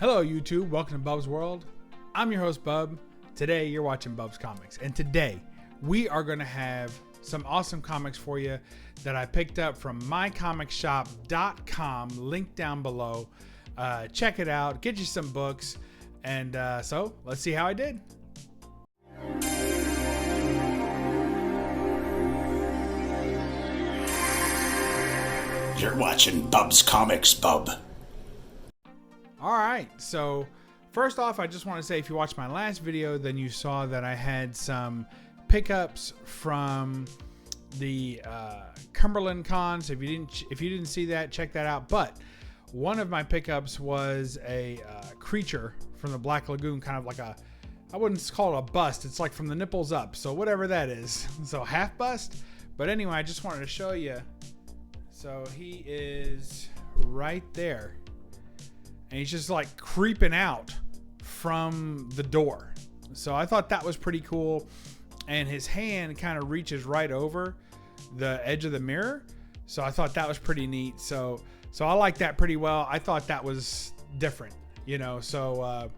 Hello YouTube, welcome to Bub's World. I'm your host Bub. Today you're watching Bub's Comics, and today we are going to have some awesome comics for you that I picked up from mycomicshop.com, link down below. Check it out, get you some books, and so let's see how I did. You're watching Bub's Comics, Bub. Alright, so first off, I just want to say if you watched my last video, then you saw that I had some pickups from the Cumberland Con. So if you didn't see that, check that out. But one of my pickups was a creature from the Black Lagoon, kind of like a, I wouldn't call it a bust. It's like from the nipples up, so whatever that is. So half bust. But anyway, I just wanted to show you. So he is right there. And he's just like creeping out from the door. So I thought that was pretty cool. And his hand kind of reaches right over the edge of the mirror. So I thought that was pretty neat. So I like that pretty well. I thought that was different, you know. So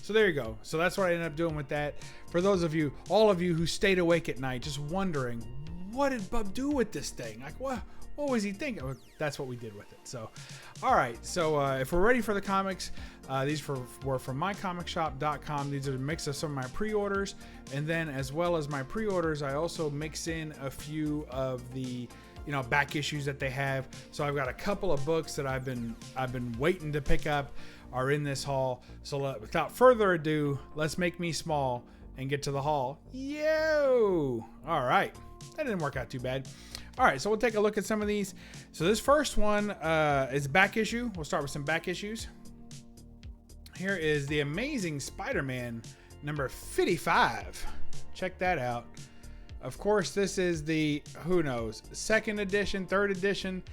there you go. So that's what I ended up doing with that. For those of you, all of you who stayed awake at night, just wondering, what did Bub do with this thing? Like, what was he thinking? Well, that's what we did with it. So, all right. So if we're ready for the comics, these were from mycomicshop.com. These are a mix of some of my pre-orders, and then as well as my pre-orders, I also mix in a few of the, you know, back issues that they have. So I've got a couple of books that I've been waiting to pick up are in this haul. So without further ado, let's make me small and get to the haul. Yo! All right. That didn't work out too bad. All right, so we'll take a look at some of these. So this first one is back issue. We'll start with some back issues. Here is the Amazing Spider-Man number 55. Check that out. Of course, this is the, who knows, second edition, third edition.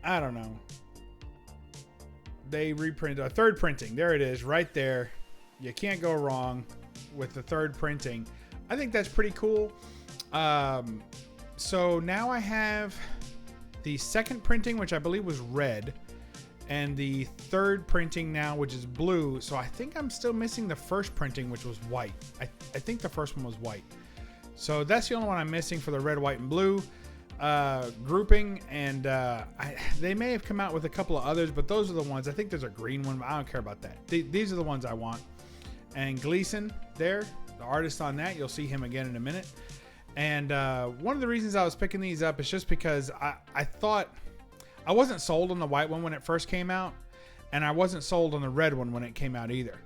I don't know. They reprinted a third printing. There it is, right there. You can't go wrong with the third printing. I think that's pretty cool. So now I have the second printing, which I believe was red, and the third printing now, which is blue. So I think I'm still missing the first printing, which was white. I think the first one was white. So that's the only one I'm missing for the red, white, and blue grouping. And they may have come out with a couple of others, but those are the ones. I think there's a green one, but I don't care about that. These are the ones I want. And Gleon there, the artist on that, you'll see him again in a minute. And one of the reasons I was picking these up is just because I thought I wasn't sold on the white one when it first came out, and I wasn't sold on the red one when it came out either.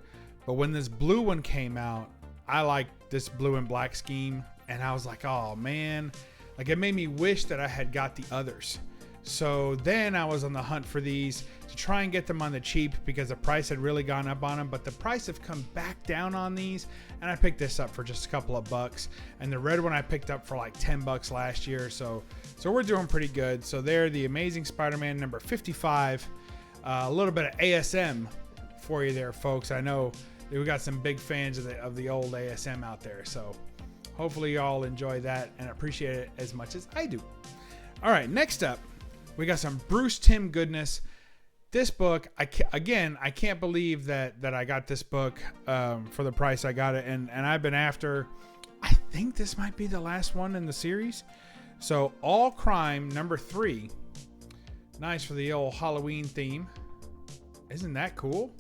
But when this blue one came out, I liked this blue and black scheme, and I was like, oh man, like it made me wish that I had got the others. So then I was on the hunt for these to try and get them on the cheap because the price had really gone up on them, but the price have come back down on these, and I picked this up for just a couple of bucks. And the red one I picked up for like 10 bucks last year, so we're doing pretty good. So they're the Amazing Spider-Man number 55. A little bit of ASM for you there, folks. I know we got some big fans of the old ASM out there, so hopefully y'all enjoy that and appreciate it as much as I do. All right, next up, we got some Bruce Timm goodness. This book, I can't believe that I got this book for the price I got it. And I've been after, I think this might be the last one in the series. So All Crime number 3. Nice for the old Halloween theme. Isn't that cool?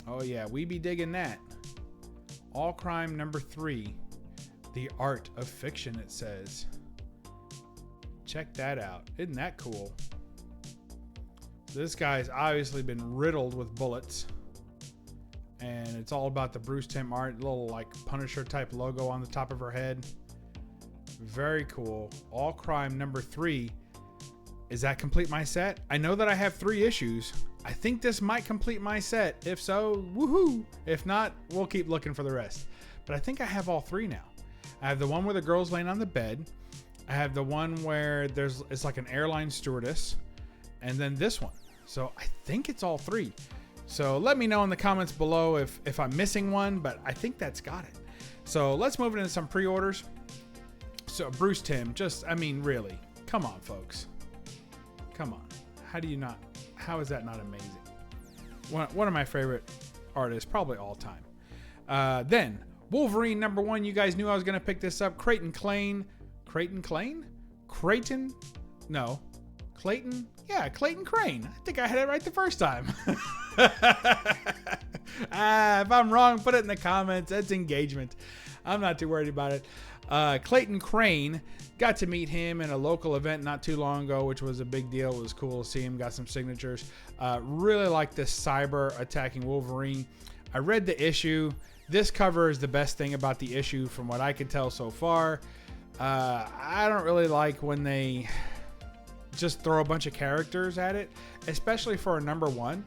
Oh yeah, we be digging that. All Crime number 3. The Art of Fiction, it says. Check that out. Isn't that cool? This guy's obviously been riddled with bullets, and it's all about the Bruce Timm art, little like Punisher type logo on the top of her head. Very cool. All Crime number 3. Is that complete my set? I know that I have 3 issues. I think this might complete my set. If so, woohoo. If not, we'll keep looking for the rest. But I think I have all 3 now. I have the one where the girl's laying on the bed. I have the one where it's like an airline stewardess, and then this one. So I think it's all 3. So let me know in the comments below if I'm missing one, but I think that's got it. So let's move into some pre-orders. So Bruce Timm, I mean, really, come on, folks. Come on. How is that not amazing? One of my favorite artists, probably all time. Then Wolverine #1. You guys knew I was going to pick this up. Clayton Crane. Yeah, Clayton Crane. I think I had it right the first time. If I'm wrong, put it in the comments. That's engagement. I'm not too worried about it. Clayton Crane, got to meet him in a local event not too long ago, which was a big deal. It was cool to see him. Got some signatures. Really like this cyber attacking Wolverine. I read the issue. This cover is the best thing about the issue from what I could tell so far. I don't really like when they just throw a bunch of characters at it, especially for a #1.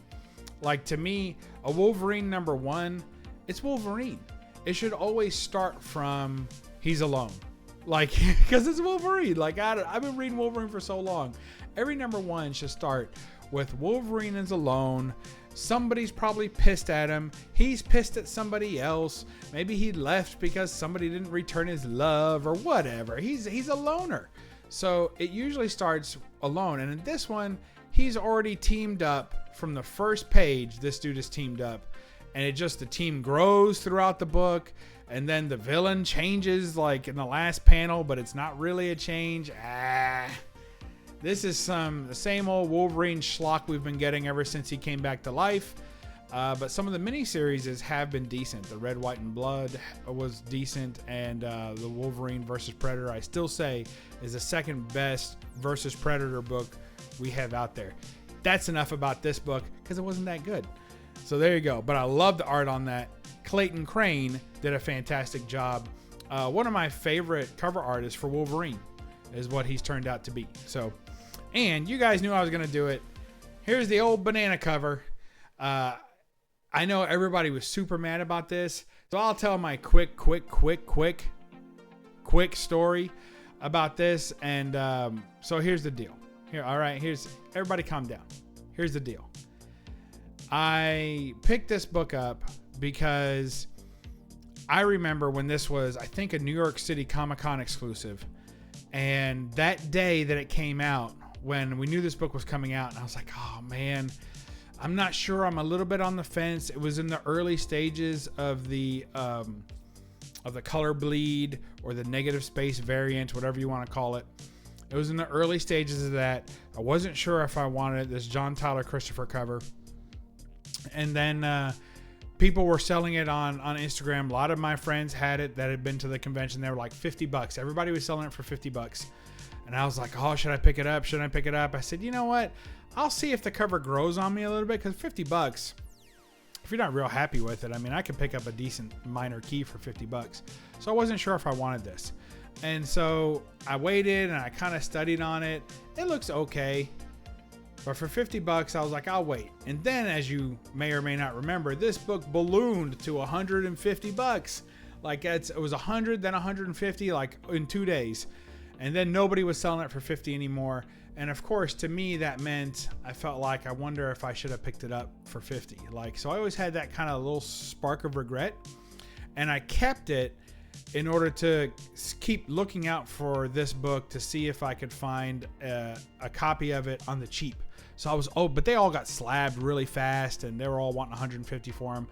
Like, to me, a Wolverine #1, it's Wolverine. It should always start from he's alone. Like, because it's Wolverine. Like, I've been reading Wolverine for so long. Every #1 should start with Wolverine is alone. Somebody's probably pissed at him. He's pissed at somebody else. Maybe he left because somebody didn't return his love or whatever. He's a loner. So it usually starts alone. And in this one, he's already teamed up from the first page. This dude is teamed up. And the team grows throughout the book. And then the villain changes like in the last panel, but it's not really a change. This is the same old Wolverine schlock we've been getting ever since he came back to life. But some of the miniseries have been decent. The Red, White, and Blood was decent. And the Wolverine versus Predator, I still say, is the second best versus Predator book we have out there. That's enough about this book because it wasn't that good. So there you go. But I love the art on that. Clayton Crane did a fantastic job. One of my favorite cover artists for Wolverine is what he's turned out to be. So, and you guys knew I was going to do it. Here's the old banana cover. I know everybody was super mad about this, so I'll tell my quick story about this. And so here's the deal. Here's everybody calm down. Here's the deal. I picked this book up because I remember when this was, I think, a New York City Comic-Con exclusive. And that day that it came out, when we knew this book was coming out, and I was like, oh man, I'm not sure. I'm a little bit on the fence. It was in the early stages of the color bleed or the negative space variant, whatever you want to call it. It was in the early stages of that. I wasn't sure if I wanted this John Tyler Christopher cover. And then people were selling it on Instagram. A lot of my friends had it that had been to the convention. They were like $50. Everybody was selling it for $50. And I was like, oh, should I pick it up? Should I pick it up? I said, you know what? I'll see if the cover grows on me a little bit, because $50, if you're not real happy with it, I mean, I could pick up a decent minor key for $50. So I wasn't sure if I wanted this. And so I waited and I kind of studied on it. It looks okay. But for $50, I was like, I'll wait. And then, as you may or may not remember, this book ballooned to $150. Like, it was 100, then 150, like in 2 days. And then nobody was selling it for $50 anymore. And of course, to me, that meant I felt like I wonder if I should have picked it up for $50. Like, so I always had that kind of little spark of regret. And I kept it in order to keep looking out for this book to see if I could find a copy of it on the cheap. So I was, but they all got slabbed really fast and they were all wanting $150 for them.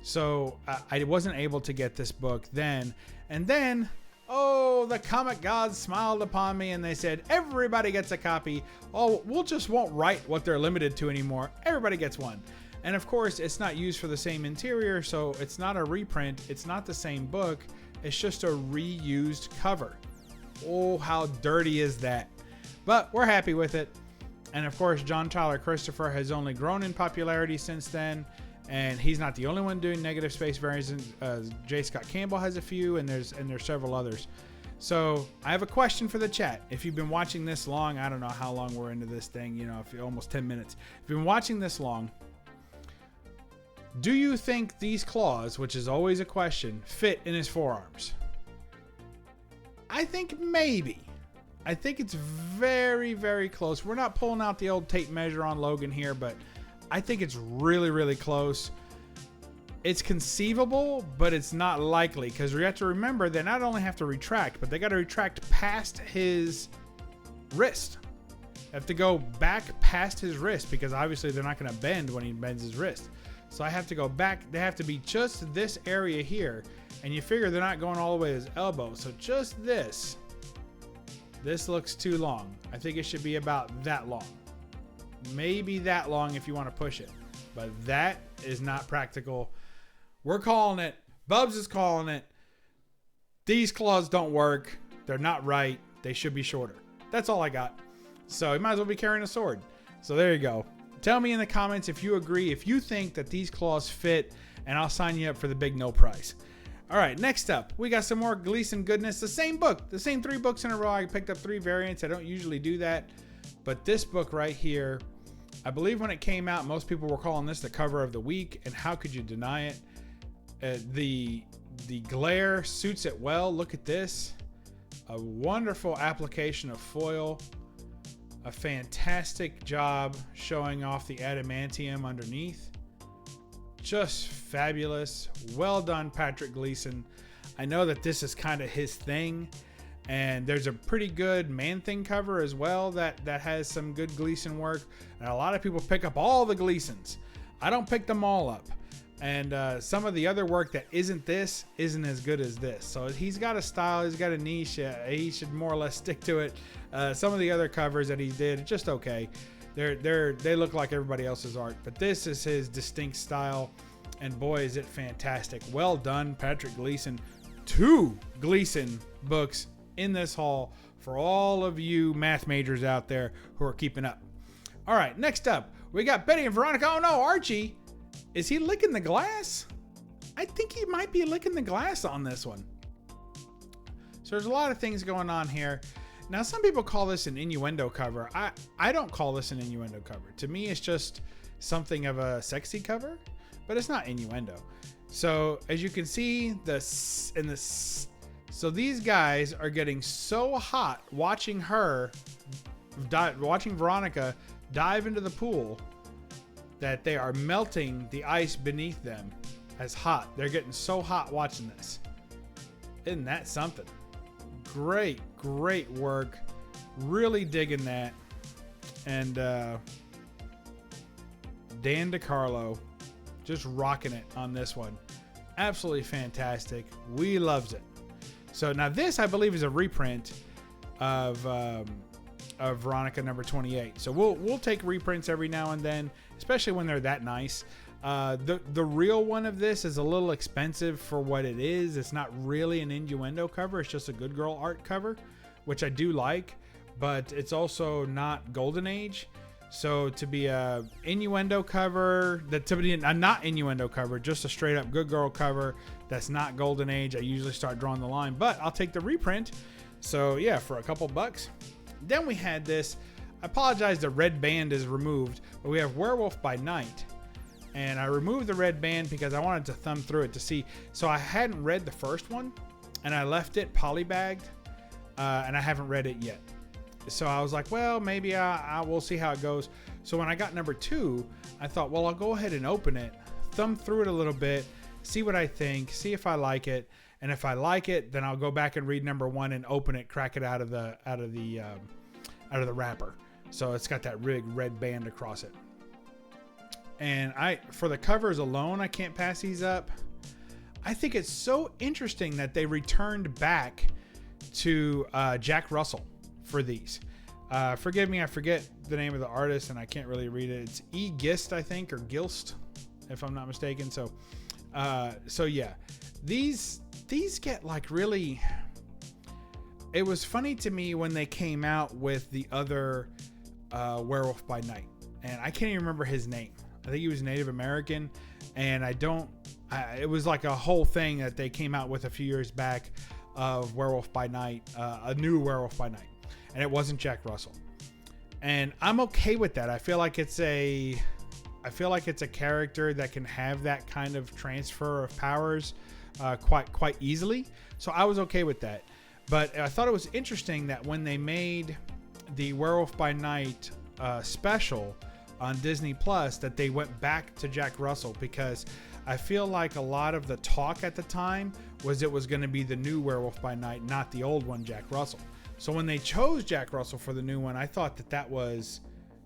So I wasn't able to get this book then. And then, the comic gods smiled upon me and they said, everybody gets a copy. We'll just won't write what they're limited to anymore. Everybody gets one. And of course, it's not used for the same interior. So it's not a reprint. It's not the same book. It's just a reused cover. Oh, how dirty is that? But we're happy with it. And of course, John Tyler Christopher has only grown in popularity since then. And he's not the only one doing negative space variants. J. Scott Campbell has a few, and there's several others. So I have a question for the chat. If you've been watching this long, I don't know how long we're into this thing, if you're almost 10 minutes. If you've been watching this long, do you think these claws, which is always a question, fit in his forearms? I think maybe. I think it's very, very close. We're not pulling out the old tape measure on Logan here, but I think it's really, really close. It's conceivable, but it's not likely, because we have to remember they not only have to retract, but they got to retract past his wrist. They have to go back past past his wrist because obviously they're not going to bend when he bends his wrist. So I have to go back. They have to be just this area here. And you figure they're not going all the way to his elbow. So just this. This looks too long. I think it should be about that long. Maybe that long if you want to push it. But that is not practical. We're calling it. Bubs is calling it. These claws don't work. They're not right. They should be shorter. That's all I got. So you might as well be carrying a sword. So there you go. Tell me in the comments if you agree, if you think that these claws fit, and I'll sign you up for the big no price. All right, next up, we got some more Gleon goodness. The same book, the same 3 books in a row. I picked up 3 variants. I don't usually do that. But this book right here, I believe when it came out, most people were calling this the cover of the week. And how could you deny it? The glare suits it well. Look at this. A wonderful application of foil. A fantastic job showing off the adamantium underneath. Just fabulous. Well done, Patrick Gleason. I know that this is kind of his thing. And there's a pretty good Man-Thing cover as well that has some good Gleason work. And a lot of people pick up all the Gleasons. I don't pick them all up. And some of the other work that isn't this isn't as good as this. So he's got a style, he's got a niche. He should more or less stick to it. Some of the other covers that he did, just okay. They look like everybody else's art, but this is his distinct style. And boy, is it fantastic. Well done, Patrick Gleason. 2 Gleason books in this haul for all of you math majors out there who are keeping up. All right, next up, we got Betty and Veronica. Oh no, Archie. Is he licking the glass? I think he might be licking the glass on this one. So there's a lot of things going on here. Now, some people call this an innuendo cover. I don't call this an innuendo cover. To me, it's just something of a sexy cover, but it's not innuendo. So as you can see, so these guys are getting so hot watching Veronica dive into the pool that they are melting the ice beneath them as hot. They're getting so hot watching this. Isn't that something? Great work. Really digging that. And Dan DeCarlo just rocking it on this one. Absolutely fantastic. We loves it. So now this, I believe, is a reprint of Veronica number 28. So we'll take reprints every now and then, especially when they're that nice. The real one of this is a little expensive for what it is. It's not really an innuendo cover. It's just a good girl art cover, which I do like, but it's also not Golden Age. So to be a innuendo cover, to be a not innuendo cover, just a straight up good girl cover that's not Golden Age, I usually start drawing the line, but I'll take the reprint. So yeah, for a couple bucks. Then we had this. I apologize, the red band is removed, but we have Werewolf by Night. And I removed the red band because I wanted to thumb through it to see. So I hadn't read the first one, and I left it polybagged, and I haven't read it yet. So I was like, well, maybe we'll see how it goes. So when I got number 2, I thought, well, I'll go ahead and open it, thumb through it a little bit, see what I think, see if I like it. And if I like it, then I'll go back and read number 1 and open it, crack it out of the wrapper. So it's got that big red band across it. And for the covers alone, I can't pass these up. I think it's so interesting that they returned back to Jack Russell for these. Forgive me, I forget the name of the artist and I can't really read it. It's E. Gist, I think, or Gilst, if I'm not mistaken. So yeah, these get like really. It was funny to me when they came out with the other Werewolf by Night, and I can't even remember his name. I think he was Native American, and it was like a whole thing that they came out with a few years back of Werewolf by Night, a new Werewolf by Night, and it wasn't Jack Russell. And I'm okay with that. I feel like it's a character that can have that kind of transfer of powers quite easily. So I was okay with that. But I thought it was interesting that when they made the Werewolf by Night special on Disney Plus, that they went back to Jack Russell, because I feel like a lot of the talk at the time was it was going to be the new Werewolf by Night, not the old one, Jack Russell. So when they chose Jack Russell for the new one, I thought that was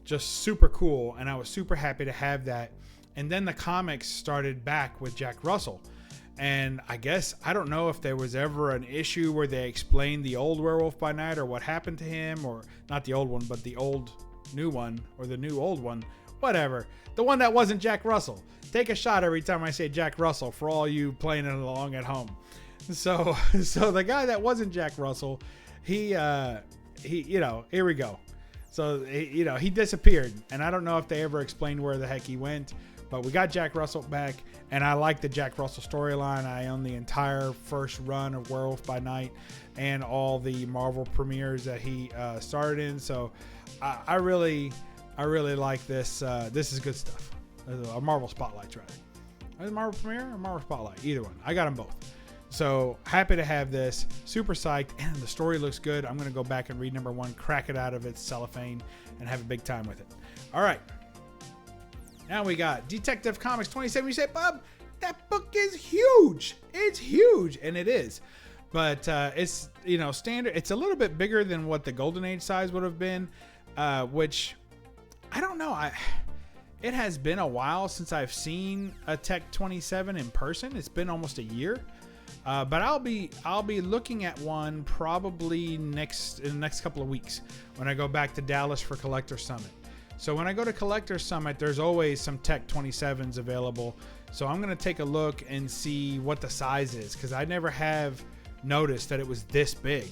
just super cool, and I was super happy to have that. And then the comics started back with Jack Russell. And I guess, I don't know if there was ever an issue where they explained the old Werewolf by Night or what happened to him, or not the old one, but the old new one, or the new old one, whatever. The one that wasn't Jack Russell. Take a shot every time I say Jack Russell for all you playing it along at home. So the guy that wasn't Jack Russell, he, you know, here we go. So, you know, he disappeared, and I don't know if they ever explained where the heck he went. But we got Jack Russell back, and I like the Jack Russell storyline. I own the entire first run of Werewolf by Night and all the Marvel premieres that he started in. So I really like this. This is good stuff. A Marvel Spotlight, rather. Is it Marvel Premiere or Marvel Spotlight? Either one. I got them both. So happy to have this. Super psyched, and the story looks good. I'm going to go back and read number 1, crack it out of its cellophane, and have a big time with it. All right. Now we got Detective Comics 27. You say, Bub, that book is huge. It's huge, and it is. But it's, you know, standard. It's a little bit bigger than what the Golden Age size would have been, which I don't know. It has been a while since I've seen a Tech 27 in person. It's been almost a year. But I'll be looking at one probably in the next couple of weeks when I go back to Dallas for Collector Summit. So when I go to Collector Summit, there's always some Tech 27s available. So I'm going to take a look and see what the size is, because I never have noticed that it was this big.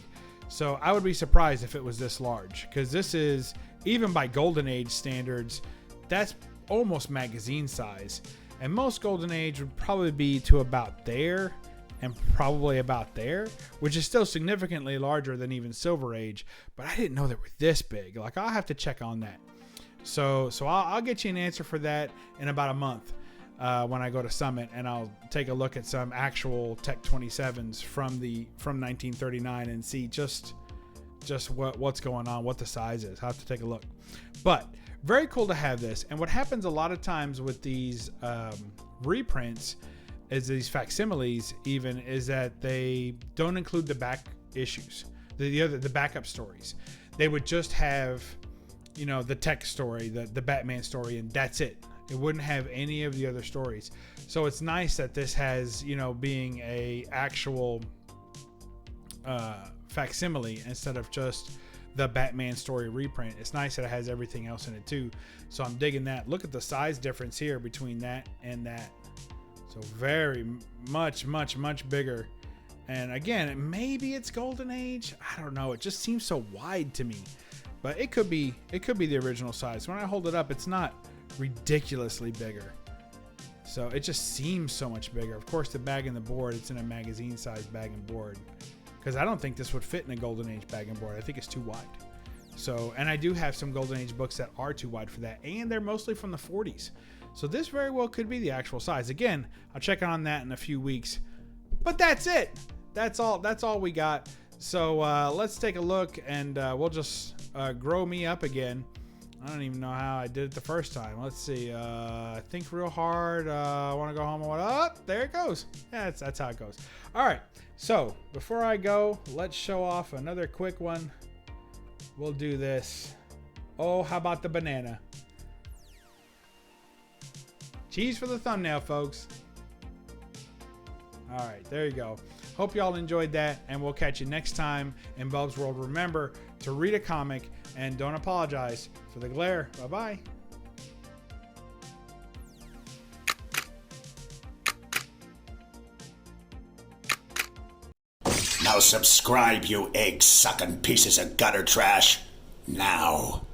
So I would be surprised if it was this large, because this is, even by Golden Age standards, that's almost magazine size. And most Golden Age would probably be to about there, and probably about there, which is still significantly larger than even Silver Age. But I didn't know they were this big. Like, I'll have to check on that. So I'll get you an answer for that in about a month when I go to Summit, and I'll take a look at some actual Tech 27s from 1939 and see just what's going on, what the size is. I'll have to take a look. But very cool to have this. And what happens a lot of times with these reprints is these facsimiles even is that they don't include the back issues, the backup stories. They would just have, you know, the Tech story, the Batman story, and that's it. It wouldn't have any of the other stories. So it's nice that this has, you know, being a actual facsimile instead of just the Batman story reprint. It's nice that it has everything else in it too. So I'm digging that. Look at the size difference here between that and that. So very much bigger. And again, maybe it's Golden Age. I don't know. It just seems so wide to me. But it could be the original size. When I hold it up, it's not ridiculously bigger. So it just seems so much bigger. Of course, the bag and the board, it's in a magazine size bag and board. Because I don't think this would fit in a Golden Age bag and board. I think it's too wide. So, and I do have some Golden Age books that are too wide for that. And they're mostly from the 40s. So this very well could be the actual size. Again, I'll check on that in a few weeks. But that's it. That's all we got. So let's take a look, and we'll just grow me up again. I don't even know how I did it the first time. Let's see. Think real hard. I want to go home. Oh, there it goes. Yeah, that's how it goes. All right. So before I go, let's show off another quick one. We'll do this. Oh, how about the banana? Cheese for the thumbnail, folks. All right, there you go. Hope y'all enjoyed that, and we'll catch you next time in Bub's World. Remember to read a comic and don't apologize for the glare. Bye-bye. Now subscribe, you egg-sucking pieces of gutter trash. Now.